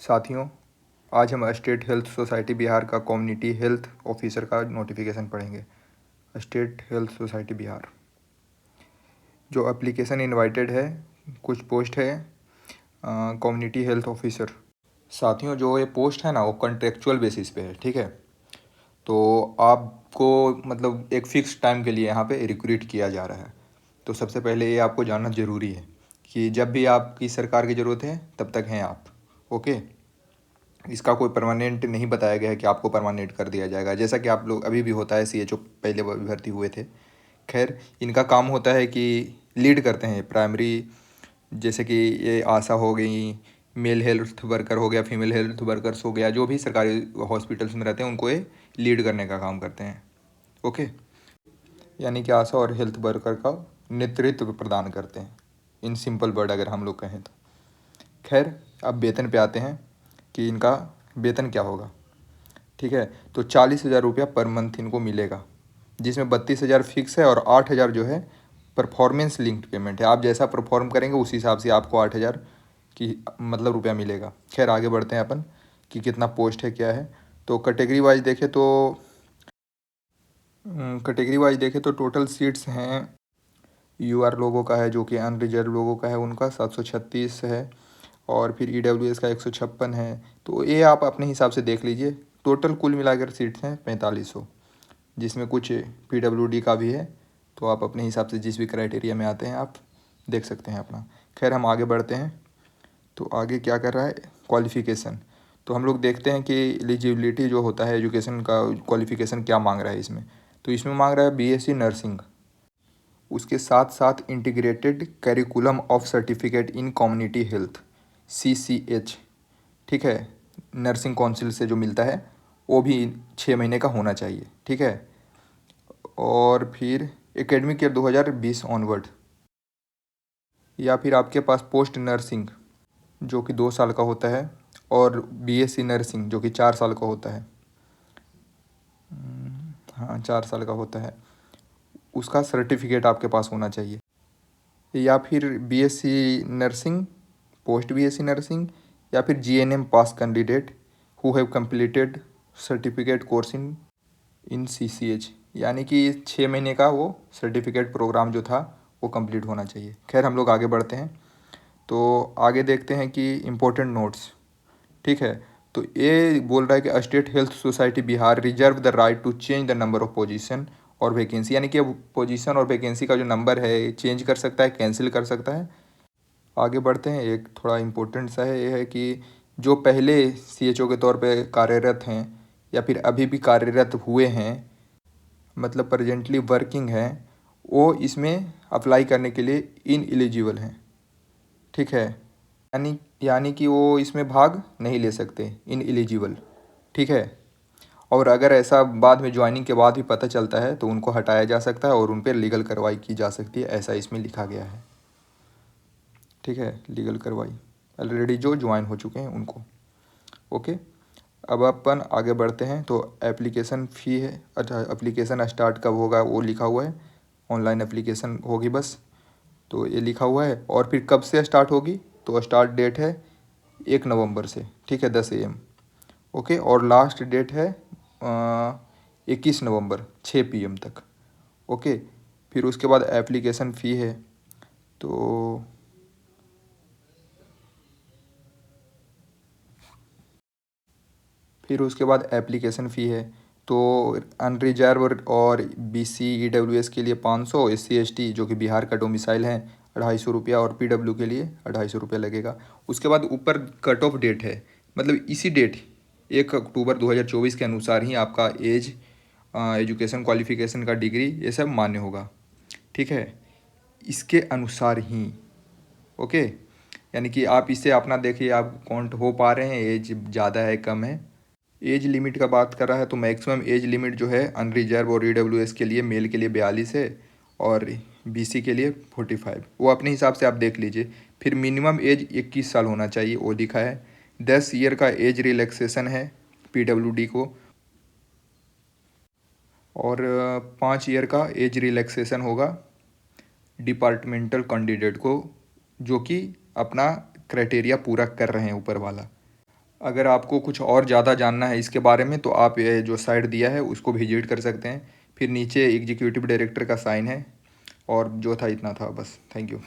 साथियों, आज हम स्टेट हेल्थ सोसाइटी बिहार का कम्युनिटी हेल्थ ऑफिसर का नोटिफिकेशन पढ़ेंगे। स्टेट हेल्थ सोसाइटी बिहार जो एप्लीकेशन इनवाइटेड है, कुछ पोस्ट है कम्युनिटी हेल्थ ऑफिसर। साथियों, जो ये पोस्ट है ना, वो कॉन्ट्रेक्चुअल बेसिस पे है। ठीक है, तो आपको मतलब एक फ़िक्स टाइम के लिए यहाँ पे रिक्रूट किया जा रहा है। तो सबसे पहले ये आपको जानना ज़रूरी है कि जब भी आपकी सरकार की ज़रूरत है तब तक हैं आप। ओके, इसका कोई परमानेंट नहीं बताया गया है कि आपको परमानेंट कर दिया जाएगा, जैसा कि आप लोग अभी भी होता है। सीएचओ पहले भर्ती हुए थे। खैर, इनका काम होता है कि लीड करते हैं प्राइमरी, जैसे कि ये आशा हो गई, मेल हेल्थ वर्कर हो गया, फीमेल हेल्थ वर्कर्स हो गया, जो भी सरकारी हॉस्पिटल्स में रहते हैं उनको ये लीड करने का काम करते हैं। ओके, यानी कि आशा और हेल्थ वर्कर का नेतृत्व प्रदान करते हैं, इन सिंपल वर्ड अगर हम लोग कहें तो। खैर, अब वेतन पे आते हैं कि इनका वेतन क्या होगा। ठीक है, तो 40,000 रुपया पर मंथ इनको मिलेगा, जिसमें 32,000 फिक्स है और 8,000 जो है परफॉर्मेंस लिंक्ड पेमेंट है। आप जैसा परफॉर्म करेंगे उस हिसाब से आपको 8,000 की मतलब रुपया मिलेगा। खैर, आगे बढ़ते हैं अपन कि कितना पोस्ट है, क्या है। तो कैटेगरी वाइज देखें तो टोटल सीट्स हैं। यूआर लोगों का है, जो कि अनरिजर्व लोगों का है, उनका 736 है। और फिर ईडब्ल्यूएस का 156 है। तो ये आप अपने हिसाब से देख लीजिए। टोटल कुल मिलाकर सीट्स हैं 4500, जिसमें कुछ पीडब्ल्यूडी का भी है। तो आप अपने हिसाब से जिस भी क्राइटेरिया में आते हैं आप देख सकते हैं अपना। खैर, हम आगे बढ़ते हैं। तो आगे क्या कर रहा है, क्वालिफ़िकेशन। तो हम लोग देखते हैं कि एलिजिबिलिटी जो होता है, एजुकेशन का क्वालिफ़िकेशन क्या मांग रहा है इसमें। तो इसमें मांग रहा है बीएससी नर्सिंग, उसके साथ साथ integrated curriculum of certificate in community health, CCH। ठीक है, नर्सिंग काउंसिल से जो मिलता है वो भी 6 महीने का होना चाहिए। ठीक है, और फिर एकेडमिक ईयर 2020 ऑनवर्ड, या फिर आपके पास पोस्ट नर्सिंग जो कि 2 साल का होता है, और बीएससी नर्सिंग जो कि 4 साल का होता है। हाँ, 4 साल का होता है। उसका सर्टिफिकेट आपके पास होना चाहिए। या फिर BSc nursing, post BSc nursing, या फिर GNM pass candidate who have completed certificate course in CCH, यानी कि 6 महीने का वो सर्टिफिकेट प्रोग्राम जो था वो कंप्लीट होना चाहिए। खैर, हम लोग आगे बढ़ते हैं। तो आगे देखते हैं कि इम्पोर्टेंट नोट्स। ठीक है, तो ये बोल रहा है कि state health society Bihar reserve the right to change the number of position और वैकेंसी, यानी कि पोजीशन और वैकेंसी का जो नंबर है चेंज कर सकता है, कैंसिल कर सकता है। आगे बढ़ते हैं। एक थोड़ा इम्पोर्टेंट सा है, ये है कि जो पहले CHO के तौर पे कार्यरत हैं या फिर अभी भी कार्यरत हुए हैं, मतलब प्रेजेंटली वर्किंग हैं, वो इसमें अप्लाई करने के लिए इन एलिजिबल हैं। ठीक है, यानी कि वो इसमें भाग नहीं ले सकते, इन एलिजिबल। ठीक है, और अगर ऐसा बाद में ज्वाइनिंग के बाद भी पता चलता है तो उनको हटाया जा सकता है और उन पर लीगल कार्रवाई की जा सकती है, ऐसा इसमें लिखा गया है। ठीक है, लीगल कार्रवाई ऑलरेडी जो ज्वाइन हो चुके हैं उनको। ओके, अब अपन आगे बढ़ते हैं। तो एप्लीकेशन फ़ी है, अच्छा एप्लीकेशन स्टार्ट कब होगा वो लिखा हुआ है। ऑनलाइन एप्लीकेशन होगी बस, तो ये लिखा हुआ है। और फिर कब से स्टार्ट होगी, तो स्टार्ट डेट है 1 नवंबर से। ठीक है, 10 AM। ओके, और लास्ट डेट है 21 नवंबर 6 PM तक। ओके, फिर उसके बाद एप्लीकेशन फ़ी है। तो फिर उसके बाद एप्लीकेशन फ़ी है। तो अनरिजर्व और BC EWS के लिए 500, SC ST जो कि बिहार का डोमिसाइल है 250 रुपया, और PW के लिए 250 रुपया लगेगा। उसके बाद ऊपर कट ऑफ डेट है, मतलब इसी डेट 1 अक्टूबर 2024 के अनुसार ही आपका एज, एजुकेशन क्वालिफिकेशन का डिग्री, ये सब मान्य होगा। ठीक है, इसके अनुसार ही। ओके, यानी कि आप इससे अपना देखिए आप काउंट हो पा रहे हैं, एज ज़्यादा है कम है। एज लिमिट का बात कर रहा है तो मैक्सिमम एज लिमिट जो है अनरिजर्व और EWS के लिए मेल के लिए 42 है, और BC के लिए 45। वो अपने हिसाब से आप देख लीजिए। फिर मिनिमम एज 21 साल होना चाहिए, वो लिखा है। 10 ईयर का एज रिलैक्सेशन है PWD को, और 5 ईयर का एज रिलैक्सेशन होगा डिपार्टमेंटल कैंडिडेट को, जो कि अपना क्राइटेरिया पूरा कर रहे हैं ऊपर वाला। अगर आपको कुछ और ज़्यादा जानना है इसके बारे में तो आप ये जो साइट दिया है उसको विजिट कर सकते हैं। फिर नीचे एग्जीक्यूटिव डायरेक्टर का साइन है, और जो था इतना था बस। Thank you.